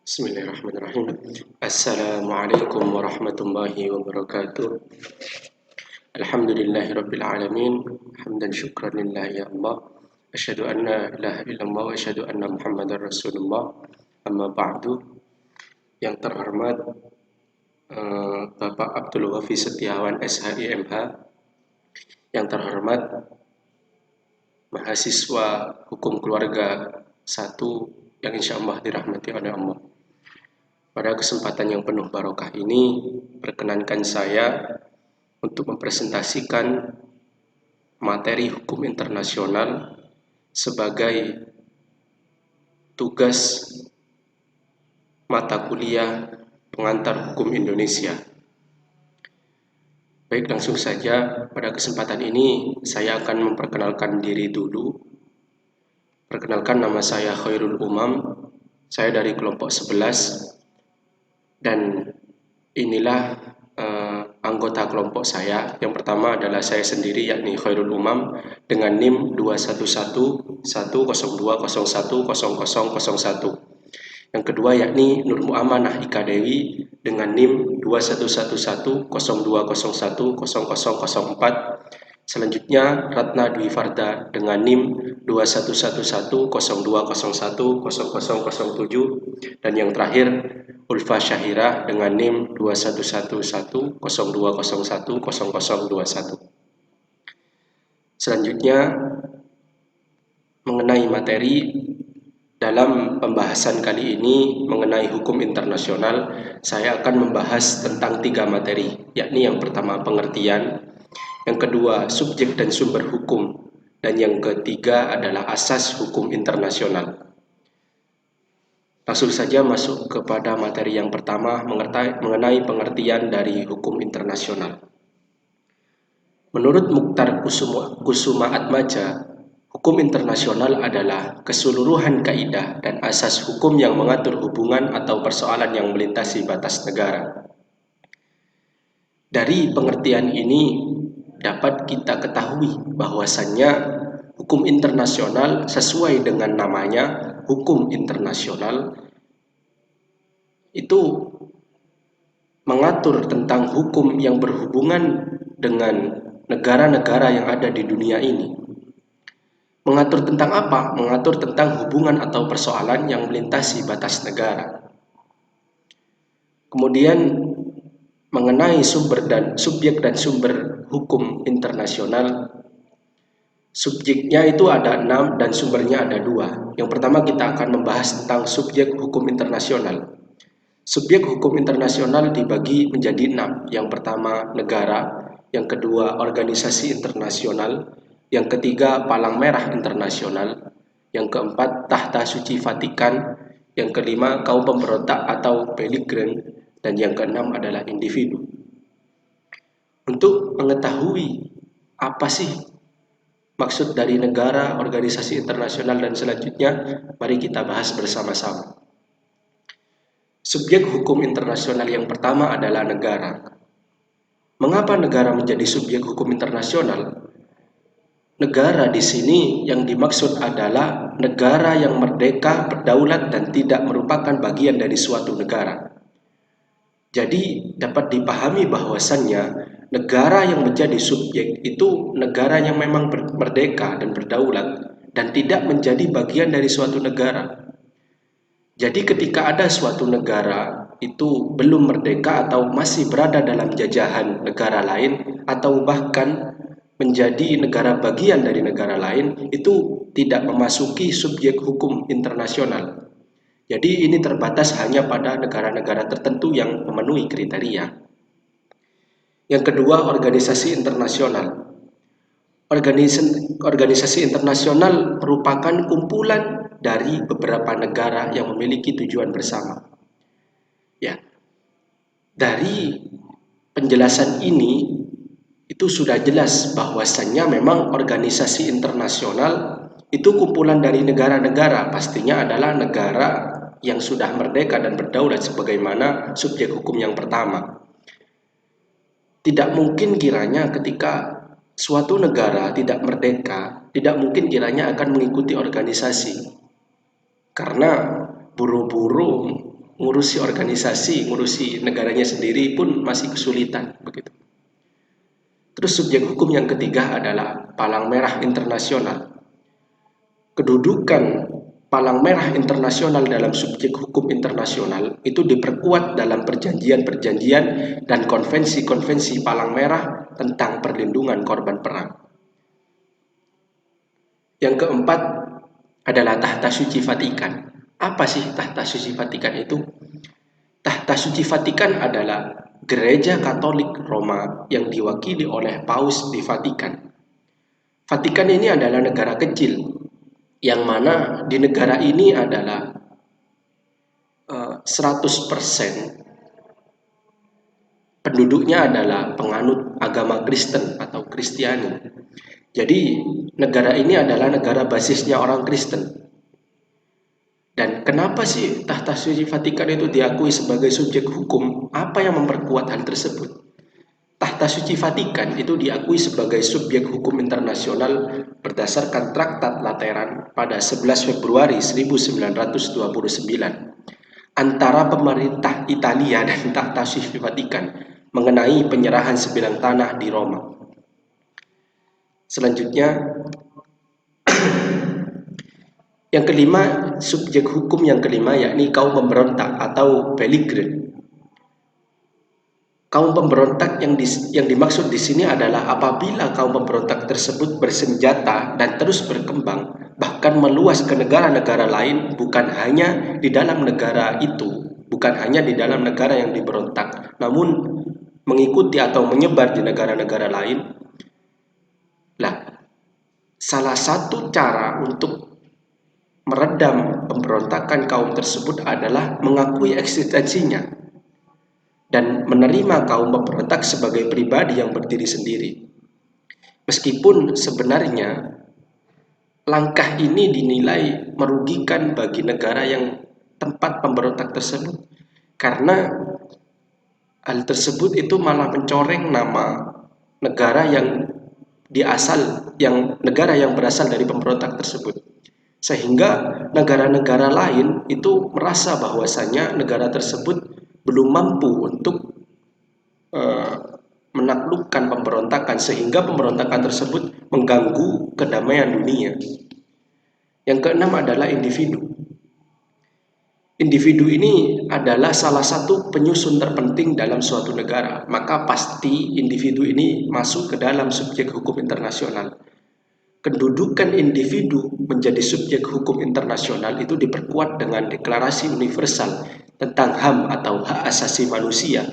Bismillahirrahmanirrahim. Assalamualaikum warahmatullahi wabarakatuh. Alhamdulillahirabbil alamin. Hamdan syukran lillah ya Allah. Asyhadu an la ilaha illallah wa asyhadu anna Muhammadar Rasulullah. Amma ba'du. Yang terhormat Bapak Abdul Wafi Setiawan SHIMH. Yang terhormat mahasiswa Hukum Keluarga 1 yang insyaallah dirahmati oleh Allah. Pada kesempatan yang penuh barokah ini, perkenankan saya untuk mempresentasikan materi hukum internasional sebagai tugas mata kuliah pengantar hukum Indonesia. Baik, langsung saja pada kesempatan ini saya akan memperkenalkan diri dulu. Perkenalkan, nama saya Khairul Umam, saya dari kelompok 11 dan inilah anggota kelompok saya. Yang pertama adalah saya sendiri, yakni Khairul Umam dengan NIM 21110201001. Yang kedua yakni Nur Muamanah Ika Dewi dengan NIM 211102010004. Selanjutnya Ratna Dwi Farda dengan NIM 211102010007. Dan yang terakhir Ulfa Syahira dengan NIM 211102010021. Selanjutnya mengenai materi dalam pembahasan kali ini mengenai hukum internasional, saya akan membahas tentang 3 materi, yakni yang pertama pengertian, yang kedua subjek dan sumber hukum, dan yang ketiga adalah asas hukum internasional. Langsung saja masuk kepada materi yang pertama mengenai pengertian dari hukum internasional. Menurut Mukhtar Kusuma Atmaja, hukum internasional adalah keseluruhan kaidah dan asas hukum yang mengatur hubungan atau persoalan yang melintasi batas negara. Dari pengertian ini dapat kita ketahui bahwasannya hukum internasional sesuai dengan namanya, hukum internasional itu mengatur tentang hukum yang berhubungan dengan negara-negara yang ada di dunia ini. Mengatur tentang apa? Mengatur tentang hubungan atau persoalan yang melintasi batas negara. Kemudian mengenai subjek dan sumber hukum internasional, subjeknya itu ada 6 dan sumbernya ada 2. Yang pertama kita akan membahas tentang subjek hukum internasional. Subjek hukum internasional dibagi menjadi 6. Yang pertama negara, yang kedua organisasi internasional, yang ketiga Palang Merah Internasional, yang keempat Tahta Suci Vatikan, yang kelima kaum pemberontak atau Belligerent, dan yang keenam adalah individu. Untuk mengetahui apa sih maksud dari negara, organisasi internasional, dan selanjutnya mari kita bahas bersama-sama. Subjek hukum internasional yang pertama adalah negara. Mengapa negara menjadi subjek hukum internasional? Negara di sini yang dimaksud adalah negara yang merdeka, berdaulat, dan tidak merupakan bagian dari suatu negara. Jadi dapat dipahami bahwasannya negara yang menjadi subjek itu negara yang memang merdeka dan berdaulat dan tidak menjadi bagian dari suatu negara. Jadi ketika ada suatu negara itu belum merdeka atau masih berada dalam jajahan negara lain atau bahkan menjadi negara bagian dari negara lain, itu tidak memasuki subjek hukum internasional. Jadi ini terbatas hanya pada negara-negara tertentu yang memenuhi kriteria. Yang kedua, organisasi internasional. Organisasi internasional merupakan kumpulan dari beberapa negara yang memiliki tujuan bersama. Ya, dari penjelasan ini itu sudah jelas bahwasannya memang organisasi internasional itu kumpulan dari negara-negara, pastinya adalah negara yang sudah merdeka dan berdaulat sebagaimana subjek hukum yang pertama. Tidak mungkin kiranya ketika suatu negara tidak merdeka, tidak mungkin kiranya akan mengikuti organisasi. Karena buru-buru ngurusi organisasi, ngurusi negaranya sendiri pun masih kesulitan begitu. Terus subjek hukum yang ketiga adalah palang merah internasional. Kedudukan palang merah internasional dalam subjek hukum internasional itu diperkuat dalam perjanjian-perjanjian dan konvensi-konvensi palang merah tentang perlindungan korban perang. Yang keempat adalah Tahta Suci Vatikan. Apa sih Tahta Suci Vatikan itu? Tahta Suci Vatikan adalah gereja Katolik Roma yang diwakili oleh Paus di Vatikan. Vatikan ini adalah negara kecil, yang mana di negara ini adalah 100% penduduknya adalah penganut agama Kristen atau Kristiani. Jadi negara ini adalah negara basisnya orang Kristen. Dan kenapa sih Tahta Suci Vatikan itu diakui sebagai subjek hukum? Apa yang memperkuat hal tersebut? Tahta Suci Vatikan itu diakui sebagai subjek hukum internasional berdasarkan Traktat Lateran pada 11 Februari 1929 antara pemerintah Italia dan Tahta Suci Vatikan mengenai penyerahan sebidang tanah di Roma. Selanjutnya, yang kelima, subjek hukum yang kelima yakni kaum pemberontak atau belligerent. Kaum pemberontak yang dimaksud di sini adalah apabila kaum pemberontak tersebut bersenjata dan terus berkembang, bahkan meluas ke negara-negara lain, bukan hanya di dalam negara itu, bukan hanya di dalam negara yang diberontak, namun mengikuti atau menyebar di negara-negara lain. Nah, salah satu cara untuk meredam pemberontakan kaum tersebut adalah mengakui eksistensinya dan menerima kaum pemberontak sebagai pribadi yang berdiri sendiri. Meskipun sebenarnya langkah ini dinilai merugikan bagi negara yang tempat pemberontak tersebut, karena hal tersebut itu malah mencoreng nama negara yang negara yang berasal dari pemberontak tersebut. Sehingga negara-negara lain itu merasa bahwasannya negara tersebut belum mampu untuk menaklukkan pemberontakan, sehingga pemberontakan tersebut mengganggu kedamaian dunia. Yang keenam adalah individu. Individu ini adalah salah satu penyusun terpenting dalam suatu negara, maka pasti individu ini masuk ke dalam subjek hukum internasional. Kedudukan individu menjadi subjek hukum internasional itu diperkuat dengan Deklarasi Universal tentang HAM atau Hak Asasi Manusia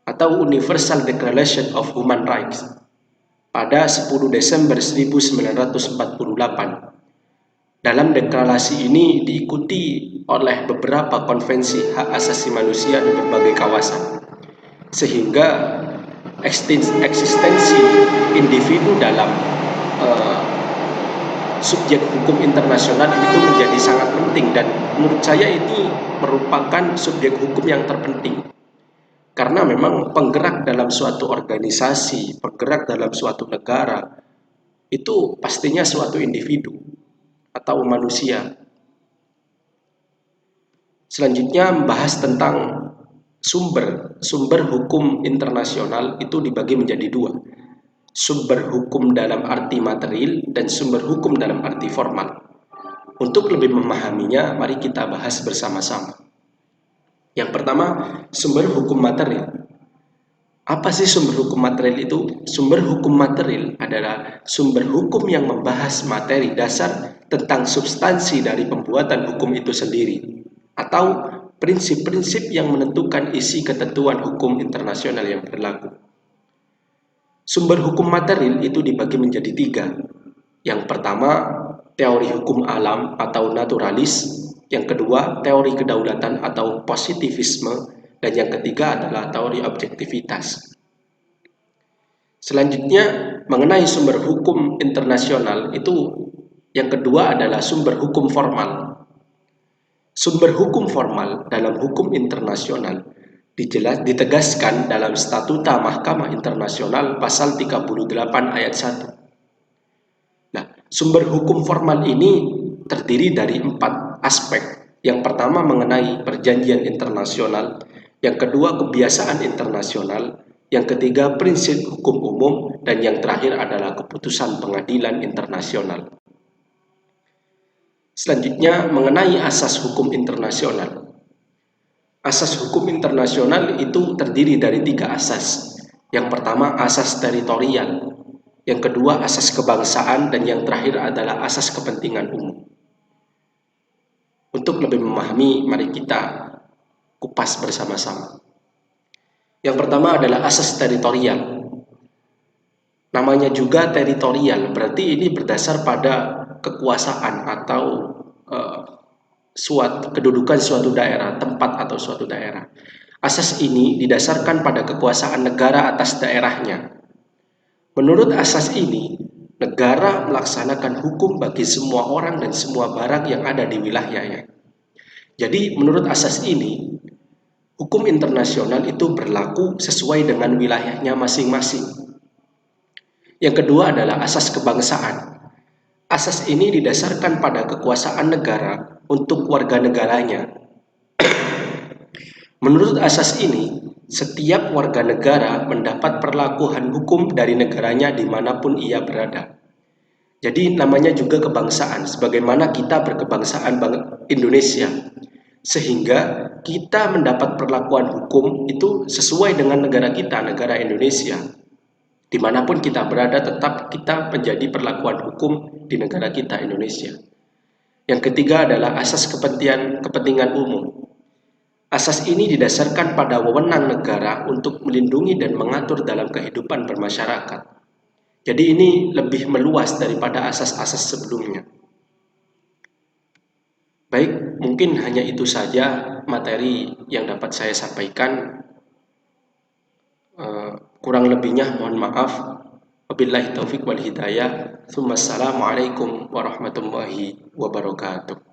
atau Universal Declaration of Human Rights pada 10 Desember 1948. Dalam deklarasi ini diikuti oleh beberapa konvensi hak asasi manusia di berbagai kawasan, sehingga eksistensi individu dalam subjek hukum internasional itu menjadi sangat penting, dan menurut saya ini merupakan subjek hukum yang terpenting. Karena memang penggerak dalam suatu organisasi, penggerak dalam suatu negara, itu pastinya suatu individu atau manusia. Selanjutnya membahas tentang sumber hukum internasional itu dibagi menjadi dua. Sumber hukum dalam arti material dan sumber hukum dalam arti formal. Untuk lebih memahaminya, mari kita bahas bersama-sama. Yang pertama, sumber hukum material. Apa sih sumber hukum material itu? Sumber hukum material adalah sumber hukum yang membahas materi dasar tentang substansi dari pembuatan hukum itu sendiri, atau prinsip-prinsip yang menentukan isi ketentuan hukum internasional yang berlaku. Sumber hukum material itu dibagi menjadi tiga. Yang pertama, teori hukum alam atau naturalis. Yang kedua, teori kedaulatan atau positivisme. Dan yang ketiga adalah teori objektivitas. Selanjutnya, mengenai sumber hukum internasional itu yang kedua adalah sumber hukum formal. Sumber hukum formal dalam hukum internasional ditegaskan dalam Statuta Mahkamah Internasional pasal 38 ayat 1. Nah, sumber hukum formal ini terdiri dari 4 aspek. Yang pertama mengenai perjanjian internasional, yang kedua kebiasaan internasional, yang ketiga prinsip hukum umum, dan yang terakhir adalah keputusan pengadilan internasional. Selanjutnya mengenai asas hukum internasional. Asas hukum internasional itu terdiri dari 3 asas. Yang pertama asas teritorial, yang kedua asas kebangsaan, dan yang terakhir adalah asas kepentingan umum. Untuk lebih memahami, mari kita kupas bersama-sama. Yang pertama adalah asas teritorial. Namanya juga teritorial, berarti ini berdasar pada kekuasaan atau kedudukan suatu daerah, tempat atau suatu daerah. Asas ini didasarkan pada kekuasaan negara atas daerahnya. Menurut asas ini, negara melaksanakan hukum bagi semua orang dan semua barang yang ada di wilayahnya. Jadi menurut asas ini, hukum internasional itu berlaku sesuai dengan wilayahnya masing-masing. Yang kedua adalah asas kebangsaan. Asas ini didasarkan pada kekuasaan negara untuk warga negaranya. Menurut asas ini, setiap warga negara mendapat perlakuan hukum dari negaranya dimanapun ia berada. Jadi namanya juga kebangsaan, sebagaimana kita berkebangsaan Indonesia. Sehingga kita mendapat perlakuan hukum itu sesuai dengan negara kita, negara Indonesia. Dimanapun kita berada, tetap kita menjadi perlakuan hukum di negara kita, Indonesia. Yang ketiga adalah asas kepentingan umum. Asas ini didasarkan pada wewenang negara untuk melindungi dan mengatur dalam kehidupan bermasyarakat. Jadi ini lebih meluas daripada asas-asas sebelumnya. Baik, mungkin hanya itu saja materi yang dapat saya sampaikan. Kurang lebihnya mohon maaf. Wabillahi taufik wal hidayah. Assalamualaikum warahmatullahi wabarakatuh.